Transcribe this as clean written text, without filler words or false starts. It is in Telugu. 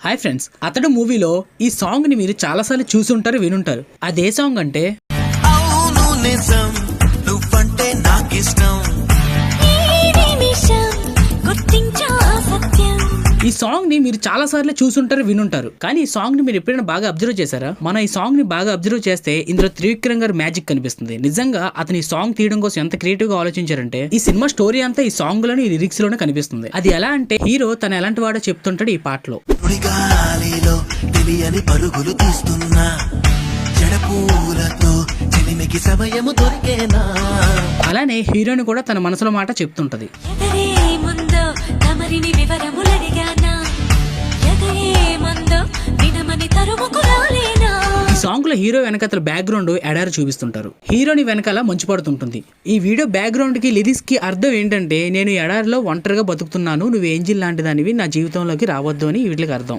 హాయ్ ఫ్రెండ్స్, అతడు మూవీలో ఈ సాంగ్ ని మీరు చాలాసార్లు చూసుంటారు, వినుంటారు. అదే సాంగ్ అంటే అవును నిజం, నువ్వంటే నాకిష్టం. ఈ సాంగ్ ని మీరు చాలా సార్లు చూసుంటారు, వినుంటారు. కానీ ఈ సాంగ్ ని మీరు ఎప్పుడైనా బాగా అబ్జర్వ్ చేశారా? మనం ఈ సాంగ్ ని బాగా అబ్జర్వ్ చేస్తే ఇందులో త్రివిక్రమ్ గారి మ్యాజిక్ కనిపిస్తుంది. నిజంగా అతని ఈ సాంగ్ తీయడం కోసం ఎంత క్రియేటివ్ గా ఆలోచించారంటే ఈ సినిమా స్టోరీ అంతా ఈ సాంగ్ లోని, ఈ లిరిక్స్ లోనే కనిపిస్తుంది. అది ఎలా అంటే హీరో తను ఎలాంటి వాడో చెప్తుంటాడు ఈ పాటలో. గాలిలో తెలియని పరుగులు తీస్తున్నా, జడపూలతో చెలిమికి సమయము దొరికేనా. అలానే హీరోని కూడా తన మనసులో మాట చెప్తుంటది. ఈ సాంగ్ లో హీరో వెనకాల బ్యాక్గ్రౌండ్ ఎడారి చూపిస్తుంటారు. హీరోని వెనకాల మంచు పడుతుంటుంది. ఈ వీడియో బ్యాక్గ్రౌండ్ కి లిరిక్స్ కి అర్థం ఏంటంటే నేను ఎడారిలో ఒంటరిగా బతుకుతున్నాను, నువ్వు ఏంజిల్ లాంటి దానివి నా జీవితంలోకి రావద్దు అని వీటికి అర్థం.